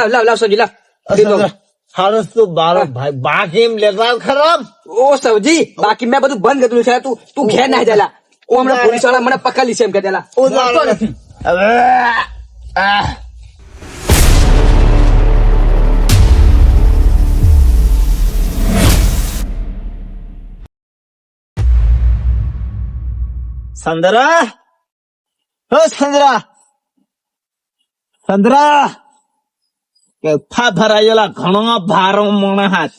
લાવ સૌજી લાવ હારસ તું બારો ભાઈ બાકી એમ લેતા ખરાબ. ઓ સૌજી બાકી મેં બધું બંધ કર્યું છે તું ઘેર ના જાય ઓ હમણાં પોલીસ વાળા મને પકડી છે એમ કે દેલા નથી હવે સંદરા હો સંદરા કે ફા ભરાયેલા ઘણો ભારો મોણા હાથ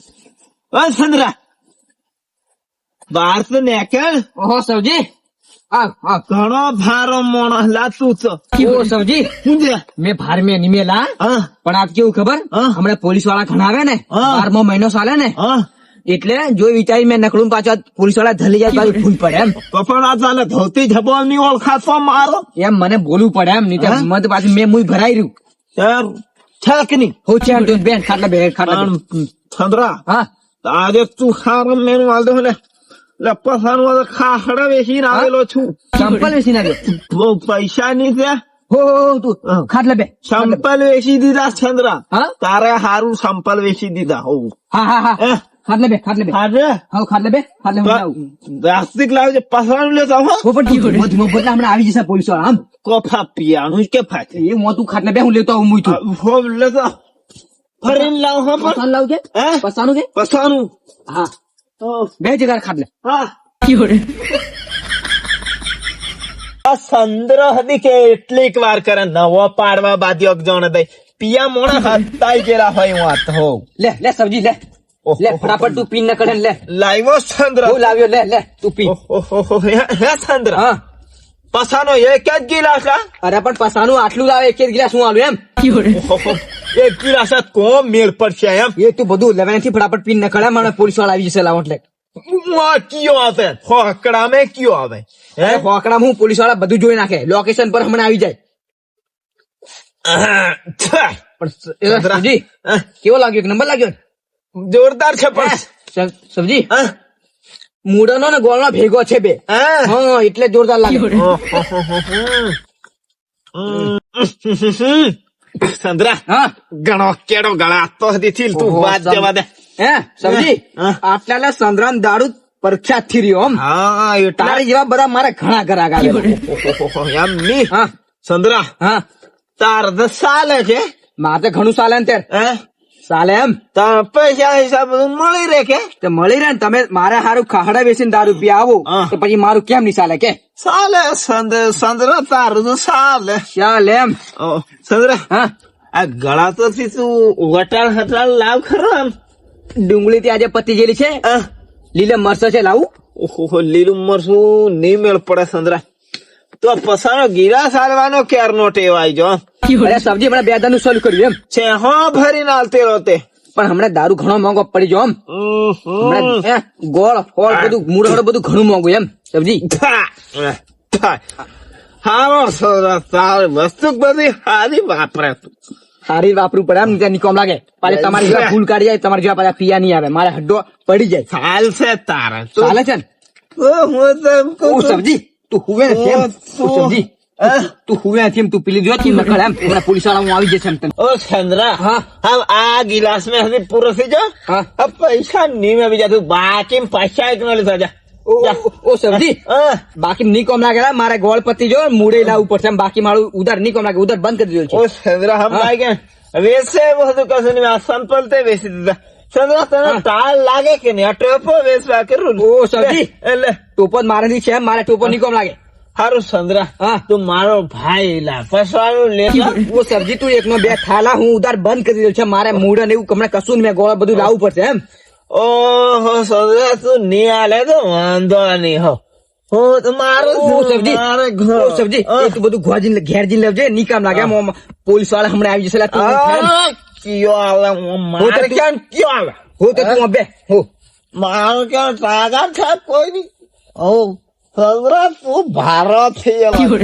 ઓ સંદરા બહાર તો નીકળ. ઓહો સૌજી ઘણો ભારો મોણા લાતું તો ઓ સૌજી મેં ભાર મેં નિમેલા પણ આજ કેવું ખબર હમણાં પોલીસ વાળા ઘણા આવે ને 12મો મહિનો ચાલે ને એટલે જો વિચારી મેં નકળું પાછા પોલીસ વાળા ધલી જાય પાછું ફૂલ પડે એમ તો પણ આ ચાલે ધોતી ઝબોલ ની ઓળખાતો મારો એમ મને બોલવું પડે એમ નહીં મત પાછું મેં મુઈ ભરાઈ રહ્યું છે કે નહીં હું છે બેન ખાટલા સંદરા આજે તું ખારમ મેનું વાલ દો ને પસાનું ખાખડા વેચીને આવેલો છું. ચંપલ વેચીને આવ્યો બહુ પૈસા ની છે હો તું ખાટલા બે સંપલ વેચી દીધા ચંદ્રા તારે હારું સંપલ વેચી દીધા હો. હા ખાટલા બે આજે હા ખાટલા બે પ્લાસ્ટિક લાવજે પસાનું લેતા હો પણ હમણાં આવી જશે પોલીસ વાળા આમ કોફા પીવાનું કે ફાટે એ મોતું ખાટલા બે હું લેતો આવું મુઈ તું હો લેતા ફરીને લાવ હા પસાન લાવ કે પસાનું કે પસાનું હા બે જગ્યા ખાટલે હા સંદ્ર હતી કે એટલીક વાર કરે નવો પાડવા બાદ્યો જણ દઈ પિયા મોણા હતાઈ ગયેલા હોય વાત હો લે સબ્જી લે ફટાફટ તું પીન ન કરે લે લાવ્યો સંદ્ર હું લાવ્યો લે તું પી હે સંદ્ર હા પસાનો એક જ ગિલાસ અરે પણ પસાનું આટલું લાવે એક જ ગિલાસ હું આલું એમ એક ગિલાસ કોમ મેળ પડશે એમ એ તું બધું લેવાથી ફટાફટ પીન ન કરે મને પોલીસ વાળા આવી જશે લાવો એટલે કયો આવે હોકડા મેં કયો આવે હોકડા હું પોલીસ વાળા બધું જોઈ નાખે લોકેશન પર હમણાં આવી જાય સબ્જી કેવો લાગ્યો એક નંબર લાગ્યો જોરદાર છે પણ સબ્જી મૂળનો ને ગોળનો ભેગો છે બે હા એટલે જોરદાર લાગે સંદ્રા હા ઘણો કેડો ગળાતો હતી તું વાત જવા દે હે સબ્જી આટલા સંદ્રાન દારૂ પ્રખ્યાત થી રહ્યો આમ હા તારી જેવા બધા મારે ઘણા ઘર આગળ એમ ની હા સંદ્રા હા તાર તો ચાલે છે મારે તો ઘણું ચાલે ને ત્યારે ચાલે એમ તાર પૈસા હિસાબ મળી રહે કે મળી રહે ને તમે મારે સારું ખાડા બેસીને દારૂ પી આવો તો પછી મારું કેમ નહીં ચાલે કે ચાલે સંદ્રા તારું તો ચાલે એમ સંદ્રા હા આ ગળા તો થી તું વટાળ લાવ ખરો એમ ડુંગળી ત્યાં આજે પતી ગયેલી છે લીલા મરચા છે લાવું ઓહો લીલું મરચું નહીં મેળ પડે સંદ્રા તો પસાનો ગીરા સારવાનો ક્યાર નો ટેવાય જો સબ્જી હમણાં બે દાનું ચાલુ કર્યું એમ છે હા ભરી નાલતે રોતે પણ હમણાં દારૂ ઘણો મોંઘો પડી જો એમ ગોળ ફોળ બધું મૂળ બધું ઘણું મોંઘું એમ સબ્જી હારો તારે વસ્તુ બધી સારી વાપરે સારી વાપરું પડે એમ ત્યાં નીકળ લાગે પાછા તમારી જેવા ફૂલ કાઢી જાય તમારી જેવા પાછા પિયા નહીં આવે મારે હડ્ડો પડી જાય ચાલશે તારે ચાલે છે ને સબ્જી તું હુવે નથી સબ્જી તું હુવે નથી તું પેલી જો તું નકળ એમ હમણાં પોલીસ વાળા હું આવી જશે એમ તને ઓ ચંદ્રા હા આ ગિલાસ મેં હજી પૂરો થઈ જાઓ હા પૈસા નહીં મેં બીજા તું બાકી પૈસા એક નો લીધા જા ઓ સબ્જી બાકી નહીં કોમ લાગે મારે ગોળ પતી જો મૂળે લાવવું પડશે બાકી મારું ઉધાર નહીં કોમ લાગે ઉધાર બંધ કરી દીધો ઓ ચંદ્રા હમ લાગે વેસે બધું કશું નહીં સંપલ તે વેચી દીધા ચંદ્રા તને તાલ લાગે કે નહીં આ ટોપો વેચવા કરું ઓ સબ્જી એટલે ટોપો મારે નહીં છે મારે ટોપો નહીં કોમ લાગે હારું ચંદ્રા હા તું મારો ભાઈ લા પસવાનું લે ઓ સબ્જી તું એકનો બે થાલા હું ઉધાર બંધ કરી દીધો છે મારે મૂળન એવું કમણે કશું મેં ગોળા બધું લાવવું પડશે એમ ઓહો ચંદ્રા તું નહીં આલે તો વાંધો નહીં હો હું મારું સબ્જી તું બધું ઘેર જઈને લેવજે નહીં કામ લાગે પોલીસ વાળા હમણાં આવી જશે કયો આવે મારે ક્યાં કયો આવે હો તો તું બે હો મારું ક્યાં તાકાત છે કોઈ નહીં ઓ ચંદ્રા તું ભારો થઈ ગયો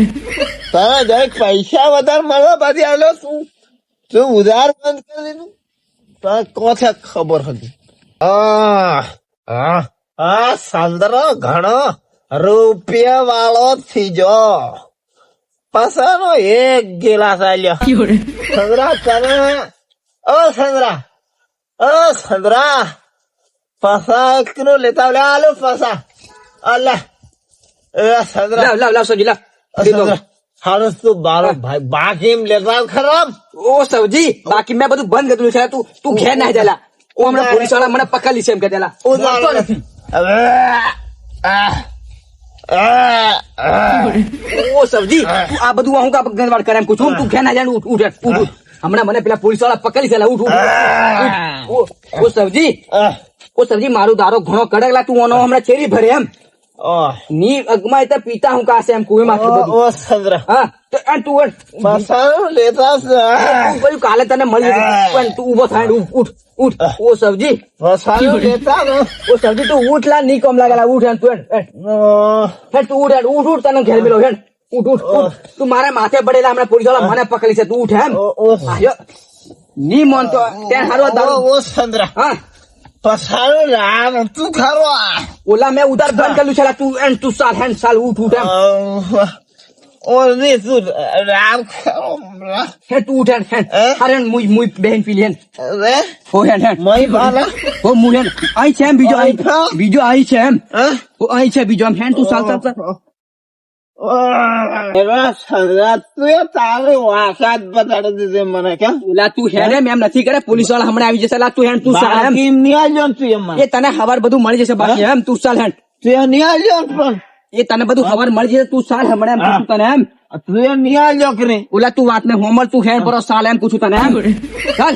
તને જરીક પૈસા વધારે મળવા પછી આવ્યો તું ઉધાર બંધ કરી દીધું તને કોથે ખબર હતી ચંદ્રો ઘણો રૂપિયા વાળો થઈ જો પસાનો એક ગિલાસ આલ્યો ચંદ્રા તને સંદરા પાસા કિલો લેતા લે આલો પાસા અલ્લા એ સંદરા લાવ સૌજી લાવ હારસ તું બારો ભાઈ બાકી એમ લેતા ખરાબ ઓ સૌજી બાકી મેં બધું બંધ કર્યું છે તું ઘેર ના જાલા ઓ હમણાં પોલીસ વાળા મને પકડી છે એમ કે દેલા ઓ જાણતો નથી ઓ સૌજી તું આ બધું હું કા ગંદવાડ કરે એમ પૂછું તું ઘેર ના જાણ ઉઠ હમણાં મને પેલા પોલીસ વાળા પકડી છે ઉઠ ઓ સૌજી મારું દારો ઘણો કડકલા તું ઓનો હમણાં ચેરી ભરે એમ ની અગમાં તો પીતા હું કાશે એમ કુએ માં ઓ સંદરા હા તો તું પાસા લેતા બધું કાલે તને મળી પણ તું ઉભો થાય ઉઠ ઓ સૌજી પાસા લેતા ઓ સબ્જી તું ઉઠ લા ની કમ લાગેલા ઉઠ તું ઉઠ તને ઘેર મેલો હેડ ઉઠ તું મારા માથે પડેલા હમણાં પોલીસ વાળા મને પકડી છે તું ઉઠ એમ ની મન તો ત્યાં હારવા દારૂ ઓ સંદરા હા પસારો રામ તું ખરો ઓલા મેં ઉધાર બંધ કર્યું છે તું સાલ ઉઠ એમ ઓ ની તું રામ ખરો હે તું ઉઠ હેડ અરે મુઈ બહેન પી લેન રે હો હેડ મય બાલા હો મુહેન આઈ છે એમ બીજો આઈ છે એમ ઓ આઈ છે બીજો એમ હેડ તું સાલ એવા સંદરા તું તારે વાસાદ બતાડી દીધે મને કેમ ઓલા તું હેડ એમ નથી કરે પોલીસ વાળા હમણાં આવી જશે લા તું હેડ તું સાલ એમ કેમ નહીં આવ્યો તું એમાં એ તને હવાર બધું મળી જશે બાકી એમ તું સાલ હેડ તું નહીં આવ્યો પણ એ તને બધું ખબર મળી જશે તું સાલ હમણાં એમ પૂછું તને એમ તું નહીં આવ્યો કે નહીં ઓલા તું વાત ને હોમર તું હેડ પર સાલ એમ પૂછું તને એમ ચાલ